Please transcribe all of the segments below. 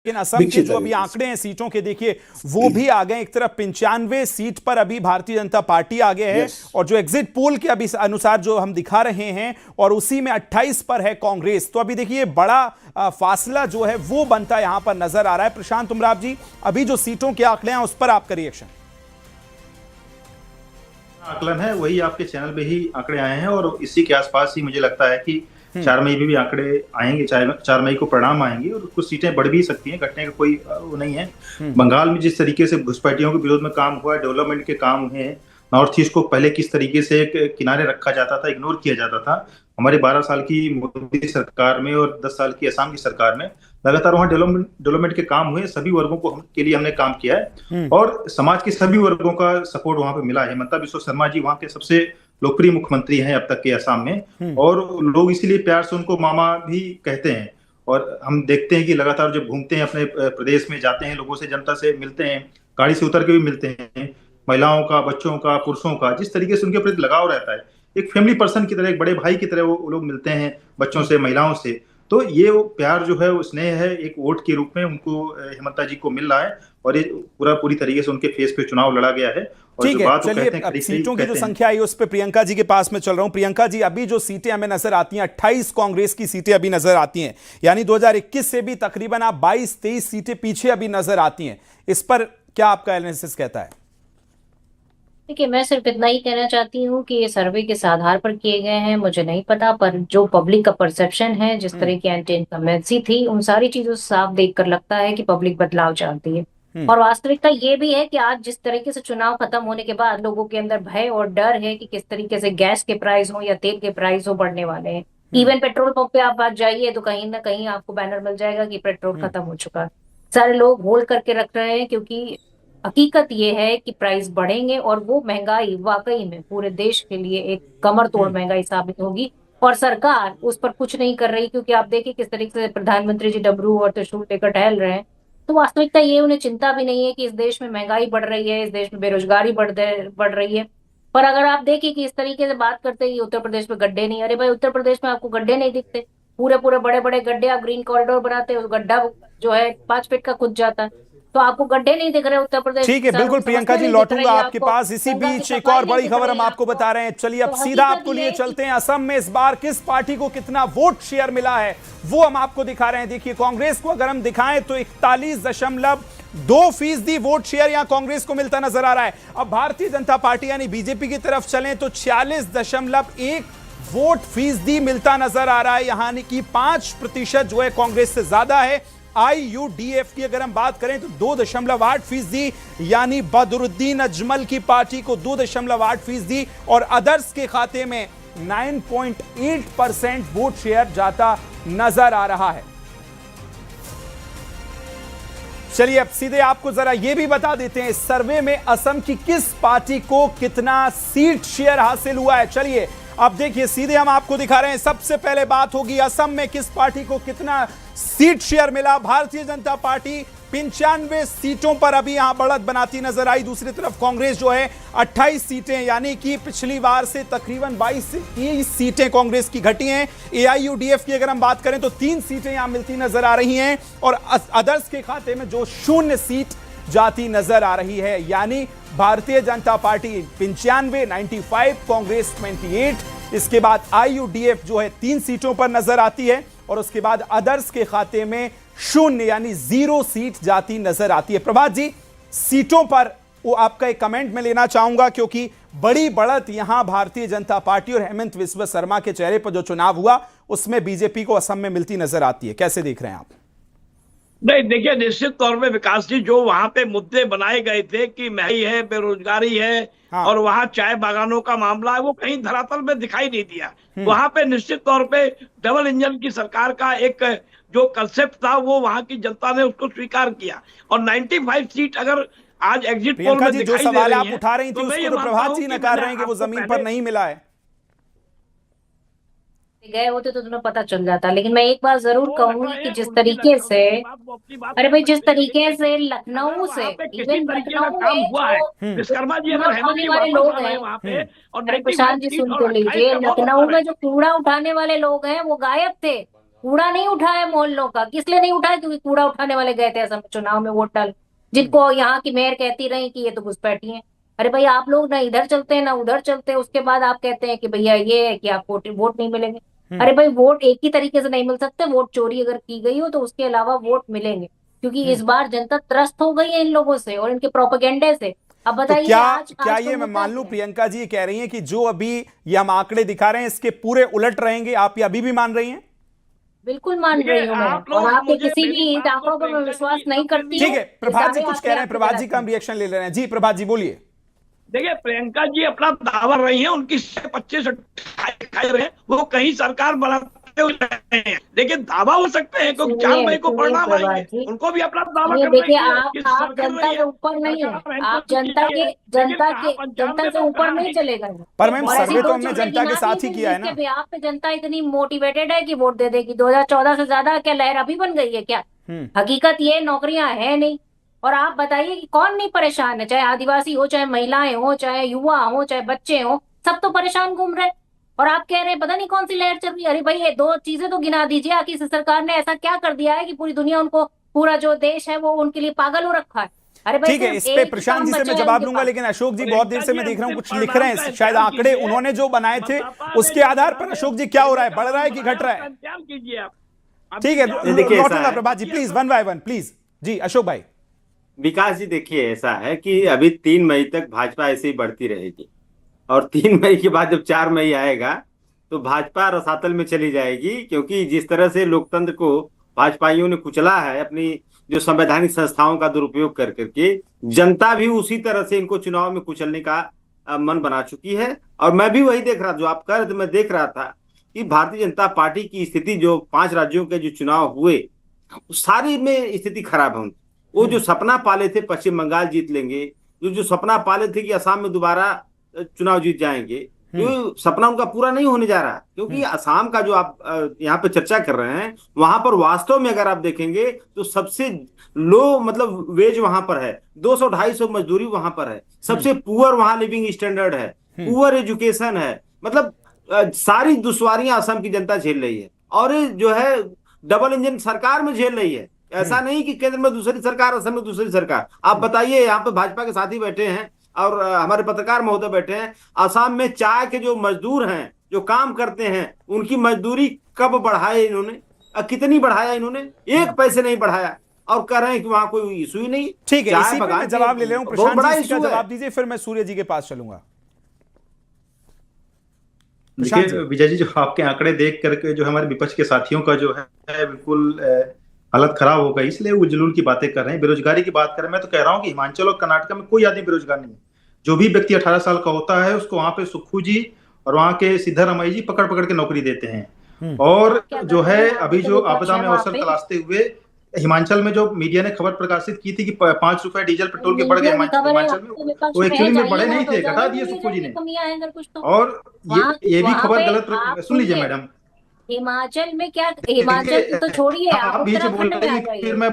लेकिन असम के जो अभी आंकड़े हैं सीटों के, देखिए वो भी आ गए। एक तरफ 95 सीट पर अभी भारतीय जनता पार्टी आगे है और जो एग्जिट पोल के अभी अनुसार जो हम दिखा रहे हैं, और उसी में 28 पर है कांग्रेस। तो अभी देखिए बड़ा फासला जो है वो बनता यहां पर नजर आ रहा है। प्रशांत उमराव जी, अभी जो सीटों के आंकड़े हैं उस पर आपका रिएक्शन? आकलन है वही आपके चैनल पे ही आंकड़े आए हैं और इसी के आसपास ही मुझे लगता है कि 4 मई भी आंकड़े आएंगे। 4 मई को परिणाम आएंगे और कुछ सीटें बढ़ भी सकती हैं, घटने का कोई वो नहीं है। बंगाल में जिस तरीके से घुसपैठियों के विरोध में काम हुआ है, डेवलपमेंट के काम हुए हैं, नॉर्थ ईस्ट को पहले किस तरीके से किनारे रखा जाता था, इग्नोर किया जाता था, हमारी 12 साल की मोदी सरकार में और 10 साल की असम की सरकार में लगातार वहाँ डेवलपमेंट के काम हुए। सभी वर्गों को के लिए हमने काम किया है और समाज के सभी वर्गों का सपोर्ट वहाँ पे मिला है। हिमंता बिस्वा शर्मा जी वहाँ के सबसे लोकप्रिय मुख्यमंत्री हैं अब तक के असम में, और लोग इसीलिए प्यार से उनको मामा भी कहते हैं। और हम देखते हैं कि लगातार जब घूमते हैं अपने प्रदेश में, जाते हैं लोगों से, जनता से मिलते हैं, गाड़ी से उतर के भी मिलते हैं, महिलाओं का, बच्चों का, पुरुषों का, जिस तरीके से उनके प्रति लगाव रहता है, एक फैमिली पर्सन की तरह, एक बड़े भाई की तरह वो लोग मिलते हैं बच्चों से, महिलाओं से। तो ये वो प्यार जो है, वो स्नेह है, एक वोट के रूप में उनको हिमंता जी को मिल रहा है और ये पूरी तरीके से उनके फेस पे चुनाव लड़ा गया है। ठीक है, चलिए अब सीटों की जो संख्या आई उस पर प्रियंका जी के पास में चल रहा हूं। प्रियंका जी, अभी जो सीटें हमें नजर आती हैं, 28 कांग्रेस की सीटें अभी नजर आती हैं, यानी 2021 से भी तकरीबन आप 22-23 सीटें पीछे अभी नजर आती हैं। इस पर क्या आपका एनालिसिस कहता है? देखिए, मैं सिर्फ इतना ही कहना चाहती हूँ कि ये सर्वे किस आधार पर किए गए हैं मुझे नहीं पता, पर जो पब्लिक का परसेप्शन है, जिस तरह की एंटी इनकम्बेंसी थी, उन सारी चीजों से साफ देखकर लगता है कि पब्लिक बदलाव चाहती है। और वास्तविकता ये भी है कि आज जिस तरीके से चुनाव खत्म होने के बाद लोगों के अंदर भय और डर है कि किस तरीके से गैस के प्राइस हो या तेल के प्राइस हो बढ़ने वाले हैं। इवन पेट्रोल पंप पे आप आज जाइए तो कहीं ना कहीं आपको बैनर मिल जाएगा कि पेट्रोल खत्म हो चुका है। सारे लोग होल्ड करके रख रहे हैं क्योंकि हकीकत ये है कि प्राइस बढ़ेंगे और वो महंगाई वाकई में पूरे देश के लिए एक कमर तोड़ महंगाई साबित होगी। और सरकार उस पर कुछ नहीं कर रही, क्योंकि आप देखिए किस तरीके से प्रधानमंत्री जी डमरू और त्रिशूल लेकर टहल रहे हैं। तो वास्तविकता ये, उन्हें चिंता भी नहीं है कि इस देश में महंगाई बढ़ रही है, इस देश में बेरोजगारी बढ़ रही है। पर अगर आप देखिए कि इस तरीके से बात करते हैं कि उत्तर प्रदेश में गड्ढे नहीं, अरे भाई उत्तर प्रदेश में आपको गड्ढे नहीं दिखते? पूरे पूरे बड़े बड़े गड्ढे, आप ग्रीन कॉरिडोर बनाते हैं, गड्ढा जो है 5 फीट का खुद जाता है, तो आपको गड्ढे नहीं दिख रहे उत्तर प्रदेश? ठीक है, बिल्कुल प्रियंका जी, लौटूंगा आपके पास। इसी बीच एक और बड़ी खबर हम आपको बता रहे हैं। चलिए अब सीधा आपको लिए चलते हैं। असम में इस बार किस पार्टी को कितना वोट शेयर मिला है वो हम आपको दिखा रहे हैं। देखिए, कांग्रेस को अगर हम दिखाएं तो 41.2% वोट शेयर यहां कांग्रेस को मिलता नजर आ रहा है। अब भारतीय जनता पार्टी यानी बीजेपी की तरफ चलें तो 46.1 वोट फीसदी मिलता नजर आ रहा है, यानी कि 5% जो है कांग्रेस से ज्यादा है। IUDF की अगर हम बात करें तो 2.8%, यानी बदरुद्दीन अजमल की पार्टी को 2.8%, और अदर्स के खाते में 9.8% वोट शेयर जाता नजर आ रहा है। चलिए अब सीधे आपको जरा यह भी बता देते हैं इस सर्वे में असम की किस पार्टी को कितना सीट शेयर हासिल हुआ है। चलिए अब देखिए, सीधे हम आपको दिखा रहे हैं। सबसे पहले बात होगी असम में किस पार्टी को कितना सीट शेयर मिला। भारतीय जनता पार्टी 95 सीटों पर अभी यहां बढ़त बनाती नजर आई। दूसरी तरफ कांग्रेस जो है 28 सीटें, यानी कि पिछली बार से तकरीबन 22 से 30 सीटें कांग्रेस की घटी हैं। AIUDF की अगर हम बात करें तो 3 सीटें यहां मिलती नजर आ रही हैं, और अदर्स के खाते में जो 0 सीट जाती नजर आ रही है, यानी भारतीय जनता पार्टी 95, कांग्रेस 28। इसके बाद IUDF जो है 3 सीटों पर नजर आती है, और उसके बाद अदर्स के खाते में 0 यानी 0 सीट जाती नजर आती है। प्रभात जी, सीटों पर वो आपका एक कमेंट में लेना चाहूंगा, क्योंकि बड़ी बढ़त यहां भारतीय जनता पार्टी और हेमंत बिस्वा शर्मा के चेहरे पर जो चुनाव हुआ उसमें बीजेपी को असम में मिलती नजर आती है। कैसे देख रहे हैं आप? नहीं, देखिए, निश्चित तौर पे विकास जी, जो वहां पे मुद्दे बनाए गए थे कि महंगाई है, बेरोजगारी है, और वहां चाय बागानों का मामला है, वो कहीं धरातल में दिखाई नहीं दिया। वहां पे निश्चित तौर पे डबल इंजन की सरकार का एक जो कंसेप्ट था वो वहां की जनता ने उसको स्वीकार किया। और 95 सीट अगर आज एग्जिट पोल में दिखाई जो सवाल आप उठा रही थी तो उसको तो प्रभात जी नकार रहे हैं कि वो जमीन पर नहीं मिला है। गए होते तो तुम्हें पता चल जाता। लेकिन मैं एक बात जरूर कहूंगी कि जिस तरीके से, अरे भाई, जिस तरीके से लखनऊ से, इवन लखनऊ में जो उठाने वाले लोग हैं, अरे प्रशांत जी सुन तो लीजिए, लखनऊ में जो कूड़ा उठाने वाले लोग हैं वो गायब थे। कूड़ा नहीं उठाया मोहल्लों का, किस लिए नहीं उठाया? क्योंकि कूड़ा उठाने वाले गए थे असम चुनाव में वोट डाल, जिनको यहाँ की मेयर कहती रही कि ये तो घुसपैठी हैं। अरे भाई आप लोग ना इधर चलते हैं ना उधर चलते हैं, उसके बाद आप कहते हैं कि भैया ये है कि आपको वोट नहीं मिलेंगे। अरे भाई वोट एक ही तरीके से नहीं मिल सकते, वोट चोरी अगर की गई हो तो उसके अलावा वोट मिलेंगे, क्योंकि इस बार जनता त्रस्त हो गई है इन लोगों से और इनके प्रोपेगेंडे से। अब तो बताइए क्या ये मैं मान लूं प्रियंका जी कह रही हैं कि जो अभी ये हम आंकड़े दिखा रहे हैं इसके पूरे उलट रहेंगे, आप ये अभी भी मान रही हैं? बिल्कुल मान रही हूँ मैं, और आपके किसी भी आंकड़ों पर मैं विश्वास नहीं करती। ठीक है, प्रभात जी कुछ कह रहे हैं, प्रभात जी का हम रिएक्शन ले रहे हैं। जी प्रभात जी बोलिए। देखिए प्रियंका जी अपना दावा रही हैं, उनकी 25 रहे हैं, वो कहीं सरकार बनाते हुए रहे हैं, लेकिन दावा हो सकते हैं क्योंकि 4 मई को परिणाम आएंगे, उनको भी अपना दावा करना देखिए चाहिए। आप जनता के ऊपर नहीं है, आप जनता से ऊपर नहीं चले गए। पर मैम सर्वे तो हमने जनता के साथ ही किया है ना। बिहार पे जनता इतनी मोटिवेटेड है कि वोट दे देगी। 2014 से ज्यादा क्या लहर अभी बन गई है क्या? हकीकत ये नौकरियां है नहीं। और आप बताइए कि कौन नहीं परेशान है, चाहे आदिवासी हो, चाहे महिलाएं हो, चाहे युवा हो, चाहे बच्चे हो, सब तो परेशान घूम रहे हैं। और आप कह रहे हैं पता नहीं कौन सी लहर चल रही है। अरे भाई ये 2 चीजें तो गिना दीजिए, आखिर सरकार ने ऐसा क्या कर दिया है कि पूरी दुनिया उनको, पूरा जो देश है वो उनके लिए पागल हो रखा है। अरे भाई ठीक है, इस पे प्रशांत जी से मैं जवाब लूंगा, लेकिन अशोक जी बहुत देर से मैं देख रहा हूँ कुछ लिख रहे हैं, शायद आंकड़े उन्होंने जो बनाए थे उसके आधार पर। अशोक जी क्या हो रहा है, बढ़ रहा है कि घट रहा है? ठीक है लौटूंगा प्रभात जी, प्लीज 1 by 1 प्लीज। जी अशोक भाई। विकास जी देखिए ऐसा है कि अभी 3 मई तक भाजपा ऐसे ही बढ़ती रहेगी, और 3 मई के बाद जब 4 मई आएगा तो भाजपा रसातल में चली जाएगी, क्योंकि जिस तरह से लोकतंत्र को भाजपाइयों ने कुचला है अपनी जो संवैधानिक संस्थाओं का दुरुपयोग कर करके, जनता भी उसी तरह से इनको चुनाव में कुचलने का मन बना चुकी है। और मैं भी वही देख रहा, जो आप कह रहे थे मैं देख रहा था कि भारतीय जनता पार्टी की स्थिति, जो 5 राज्यों के जो चुनाव हुए सारी में स्थिति खराब है। वो जो सपना पाले थे पश्चिम बंगाल जीत लेंगे, जो सपना पाले थे कि असम में दोबारा चुनाव जीत जाएंगे, तो सपना उनका पूरा नहीं होने जा रहा, क्योंकि असम का जो आप यहाँ पे चर्चा कर रहे हैं, वहां पर वास्तव में अगर आप देखेंगे तो सबसे लो मतलब वेज वहां पर है, 200-250 मजदूरी वहां पर है, सबसे पुअर वहां लिविंग स्टैंडर्ड है, पुअर एजुकेशन है, मतलब सारी दुश्वारियां असम की जनता झेल रही है। और जो है डबल इंजन सरकार में झेल रही है, ऐसा नहीं कि केंद्र में दूसरी सरकार असम में दूसरी सरकार। आप बताइए, यहाँ पे भाजपा के साथी बैठे हैं और हमारे पत्रकार महोदय बैठे हैं, असम में चाय के जो मजदूर हैं जो काम करते हैं उनकी मजदूरी कब बढ़ाए इन्होंने, कितनी बढ़ाया इन्होंने? 1 पैसे नहीं बढ़ाया, और कह रहे हैं कि वहां कोई इशू ही नहीं। ठीक है, इसी पे मैं जवाब ले रहा हूं। प्रशांत जी इसका जवाब दीजिए, फिर मैं सूर्य जी के पास चलूंगा। देखिए विजय जी, जो आपके आंकड़े देख करके जो हमारे विपक्ष के साथियों का जो है बिल्कुल हालत खराब हो गई, इसलिए वो जुलूल की बातें कर रहे हैं, बेरोजगारी की बात कर रहे हैं। मैं तो कह रहा हूँ कि हिमाचल और कर्नाटक में कोई आदमी बेरोजगार नहीं है। जो भी व्यक्ति 18 साल का होता है उसको वहां पे सुक्खू जी और वहां के सिद्धारमैया जी पकड़ पकड़ के नौकरी देते हैं। और जो है अभी जो आपदा में अवसर तलाशते हुए हिमाचल में जो मीडिया ने खबर प्रकाशित की थी कि 5 रुपए डीजल पेट्रोल के बढ़ गए हिमाचल में, वो एक्चुअली में बढ़े नहीं थे, घटा दिए सुक्खू जी ने। और ये भी खबर गलत, सुन लीजिए मैडम, हिमाचल में क्या, हिमाचल तो छोड़िए, आप उत्तराखंड में आ जाइए। फिर मैं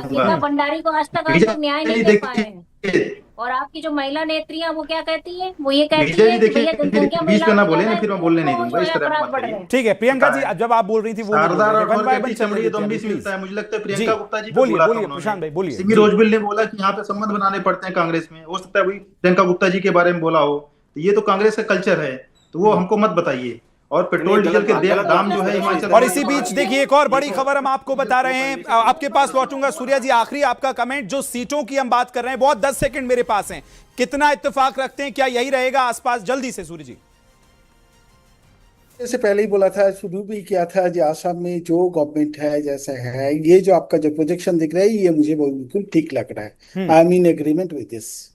गीता भंडारी को आज तक आप लोग न्याय नहीं दे पाए हैं। और आपकी जो महिला नेत्रियां वो क्या कहती है, वो ये कहती है कि भैया जनसंख्या बीच में ना बोले ना, फिर मैं बोलने नहीं दूंगा, इस तरह मत करिए। ठीक है प्रियंका जी, जब आप बोल रही थी वो मुझे लगता है प्रियंका गुप्ता जी बोलिए प्रशांत भाई बोलिए। सिमी रोजबिल ने बोला कि यहाँ पे संबंध बनाने पड़ते हैं कांग्रेस में, हो सकता है वही प्रियंका गुप्ता जी के बारे में बोला हो, तो ये तो कांग्रेस का कल्चर है, तो वो हमको मत बताइए। और पेट्रोल डीजल के दाम जो है हिमाचल। और इसी बीच देखिए एक और बड़ी खबर हम आपको बता रहे हैं, आपके पास लौटूंगा सूर्या जी, आखिरी आपका कमेंट, जो सीटों की हम बात कर रहे हैं, बहुत 10 सेकंड मेरे पास हैं, कितना इत्तेफाक रखते हैं, क्या यही रहेगा आसपास? जल्दी से सूर्य जी। जैसे पहले ही बोला था, शुरू भी किया था, जो आसाम में जो गवर्नमेंट है जैसा है, ये जो आपका जो प्रोजेक्शन दिख रहा है ये मुझे बिल्कुल ठीक लग रहा है। I am in agreement with this.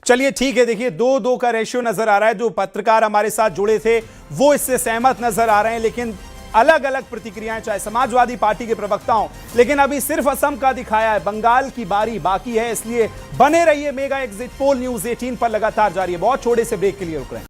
चलिए ठीक है, देखिए 2-2 का रेशियो नजर आ रहा है। जो पत्रकार हमारे साथ जुड़े थे वो इससे सहमत नजर आ रहे हैं, लेकिन अलग अलग प्रतिक्रियाएं, चाहे समाजवादी पार्टी के प्रवक्ता हों, लेकिन अभी सिर्फ असम का दिखाया है, बंगाल की बारी बाकी है। इसलिए बने रहिए, मेगा एग्जिट पोल न्यूज़ 18 पर लगातार जारी है। बहुत छोटे से ब्रेक के लिए रुक रहे हैं।